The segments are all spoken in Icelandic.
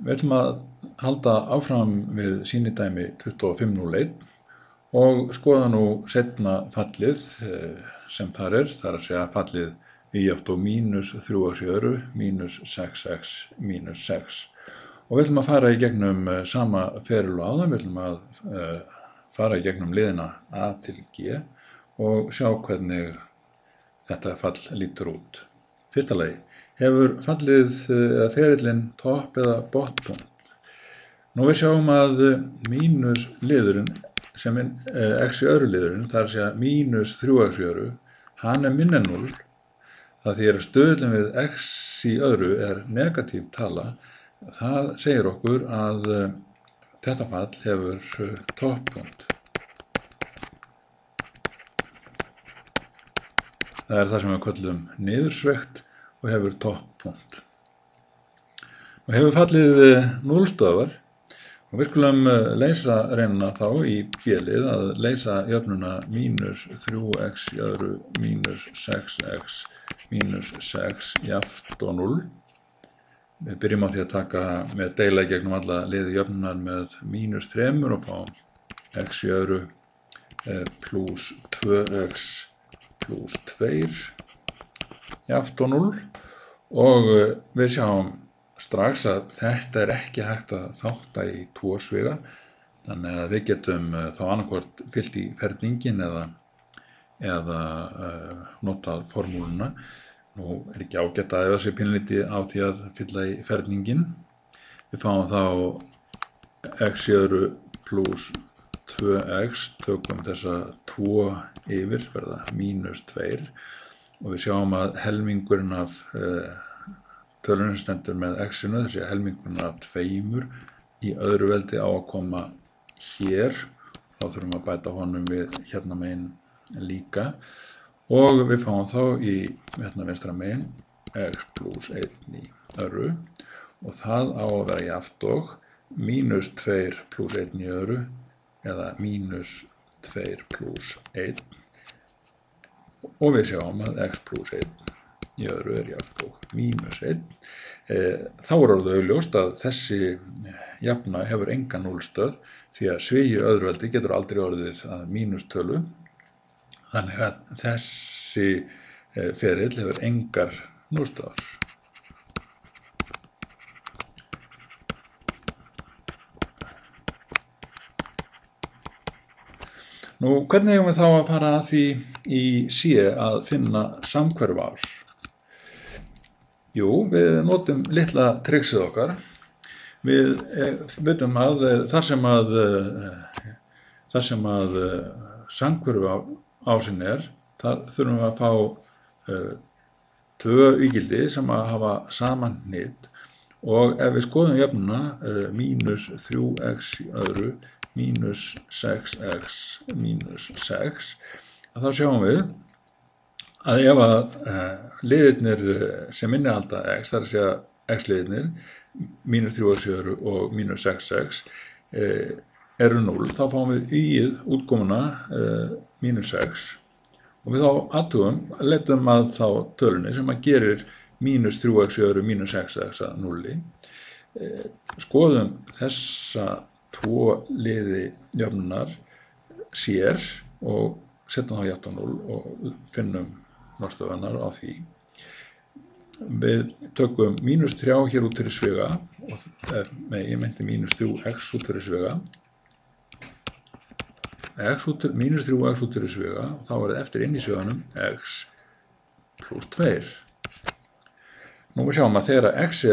Við ætlum að halda áfram við sýnidæmi 2501 og skoða nú seinna fallið sem þar er að segja fallið y oft og mínus 3x í öðru mínus 6x mínus 6. Og við ætlum að fara í gegnum sama feril og áðan, við ætlum að fara í gegnum liðina A til G og sjá hvernig þetta fall lítur út. Fyrsta lagi, hefur fallið eða ferillinn topp eða botpunkt? Nú við sjáum að mínus liðurinn sem er x í öðru liðurinn, það er að segja mínus 3x í öðru, hann er minni en 0. Það því að stöðlinn við x í öðru er negatív tala. Það segir okkur að þetta fall hefur topppunkt. Það er það sem við köllum niðursvegt og hefur topppunkt. Og hefur fallið 0 stöðvar og við skulum reyna þá í B-lið að leysa jöfnuna mínus 3x í öðru mínus 6x mínus 6 jafnt og 0. Við byrjum á því að taka með deila gegnum alla liði jöfnunar með mínus 3 og fá x í öðru plus 2x plus 2 jafnt og 0 og við sjáum strax að þetta er ekki hægt að þátta í tvo sviga, þannig að við getum þá annarkvort fyllt í ferningin eða notað formúluna. Nú er ekki ágætt að efa sig pínlítið á því að fylla í ferningin. Við fáum þá x í öðru plus 2x, tökum þessa 2 yfir, verða mínus 2 og við sjáum að helmingurinn af tölunum stendur með x-inu, þessi helmingurinn af 2 í öðru veldi á að koma hér, þá þurfum við að bæta honum við hérna megin líka og við fáum þá í hérna vinstra megin x plus 1 í öðru og það á að vera jafnt og mínus 2 plus 1 í öðru eða mínus 2 plus 1 og við sjáum að x plus 1 í öðru er jafnt og mínus 1. Þá er orðið augljóst að þessi jafna hefur enga núllstöð því að svigi öðruveldi getur aldrei orðið að mínustölu. Þannig að þessi ferill hefur engar núllstöðar. Nú, hvernig eigum við þá að fara að því í C að finna samhverf árs? Jú, við notum litla triksið okkar. Við vitum að þar sem að samhverfu ásinn er, þar þurfum við að fá 2 ígildi sem að hafa saman hnit og ef við skoðum jöfnuna mínus 3x í öðru mínus 6x mínus 6, þá sjáum við að ef að liðirnir sem innihalda x, það er að segja x-liðirnir, mínus 3x í öðru og mínus 6x eru 0, þá fáum við y-ið útkomuna mínus 6 og við þá athugum, letum að þá tölunni sem að gerir mínus 3x í öðru mínus 6x að 0. Skoðum þessa 2 liði jöfnunar sér og setjum þá jafnt á 0 og finnum norstöðunar á því. Við tökum mínus 3 hér út fyrir sviga og ég meinti mínus 3x út fyrir sviga mínus 3x út fyrir sviga og þá er það eftir inn í sviganum x plus 2. Nú við sjáum að þegar x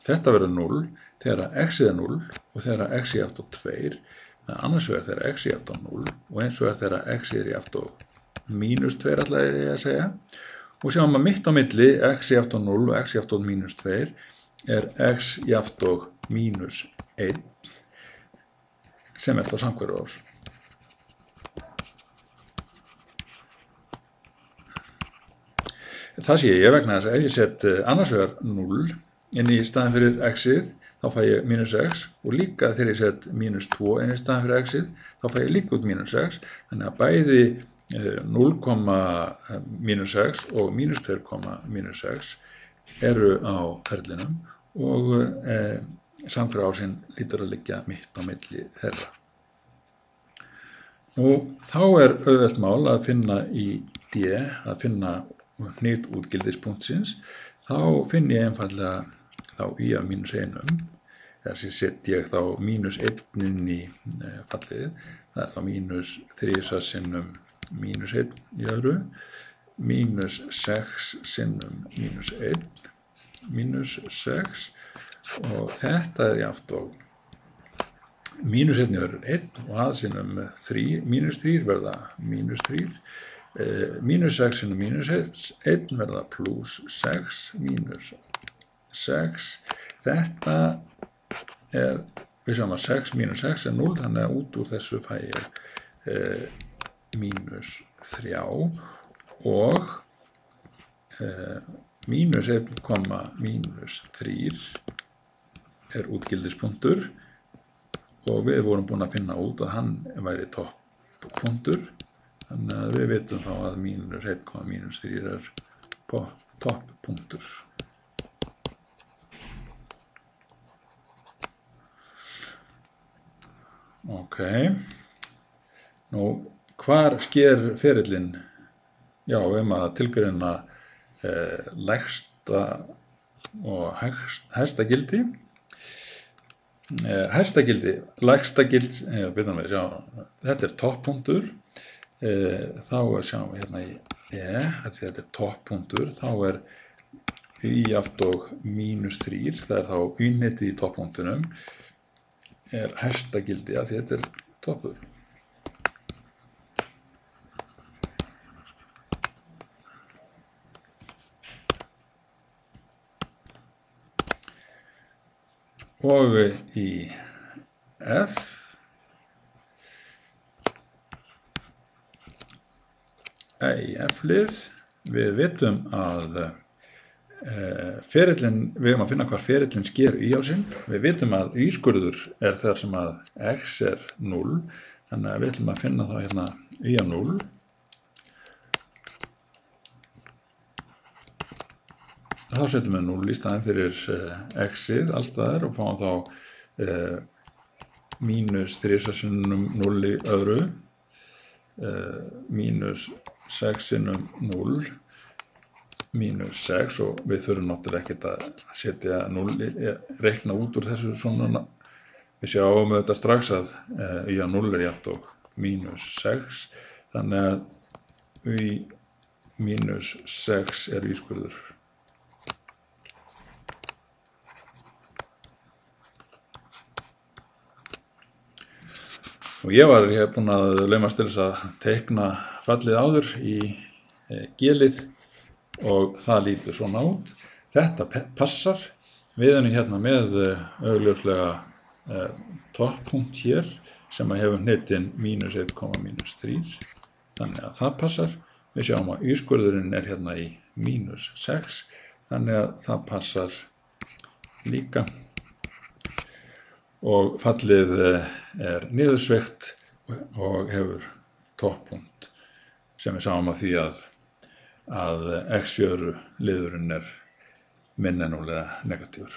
þetta verður 0, þegar x er 0 og þegar x er jafnt á 2, annars vegar þegar x er jafnt á 0 og eins vegar þegar x er jafnt á mínus 2 ætla ég að segja og sjáum að mitt á milli x jafnt á 0 og x jafnt á mínus 2 er x jafnt á mínus 1 sem er þá samhverfu árs. Það sé ég vegna þess að ef ég set annars vegar 0 inn í staðinn fyrir x-ið þá fæ ég mínus x og líka þegar ég set mínus 2 inn í staðinn fyrir x-ið þá fæ ég líka út mínus x, þannig að bæði 0, mínus 6 og mínus 2, mínus 6 eru á ferlinum og samhverf ásinn lítur að liggja mitt á milli þeirra. Nú, þá auðvelt mál að finna í D, að finna hnit útgildispunktsins, þá finn ég einfallega þá y af mínus 1, þessi set ég þá mínus 1 inn í fallið, það þá mínus 3 sinnum mínus 1 í öðru, mínus 6 sinnum mínus 1, mínus 6, og þetta jafnt og mínus 1 í öðru 1 og að sinnum 3, mínus 3 verða mínus 3, mínus 6 sinnum mínus 1 verða pluss 6, mínus 6, þetta við sjáum að 6 mínus 6 er 0, þannig að út úr þessu fæ ég mínus 3 og mínus 1, mínus 3 er útgildispunktur og við vorum búin að finna út að hann væri topppunktur, þannig að við vitum þá að mínus 1, mínus 3 er topppunktur. Ok, nú hvar sker ferillinn? Já, að tilgreina lægsta og hæsta gildi. Hæsta gildi, lægsta gildi, þetta er topppunktur, þá sjáum við hérna í að þetta er topppunktur, þá y aft og mínus 3, það þá y-hnitið í topppunktunum, hæsta gildi að þetta er toppur. Og í F-lið, við vitum að ferillinn, við erum að finna hvar ferillinn sker y á sinn, við vitum að y-skurður er þar sem að x er 0, þannig að við ætlum að finna þá hérna y á 0, þá setjum við 0 í staðinn fyrir x-ið allstaðar og fáum þá mínus 3 sinnum 0 í öðru, mínus 6 sinnum 0, mínus 6 og við þurfum náttúrulega ekkert að setja 0, reikna út úr þessu svona, við sjáum þetta strax að y á 0 er jafnt og mínus 6, þannig að y mínus 6 er y-skurður. Og ég var búinn að laumast til þess að teikna fallið áður í G-lið og það lítur svona út. Þetta passar. Við erum hérna með augljóslega topppunkt hér sem hefur hnitinn mínus 1, mínus 3. Þannig að það passar. Við sjáum að y-skurðurinn er hérna í mínus 6. Þannig að það passar líka. Og fallið er niðursveigt og hefur topppunkt sem við sáum að því að x-jöru liðurinn er minna en núlega negatífur.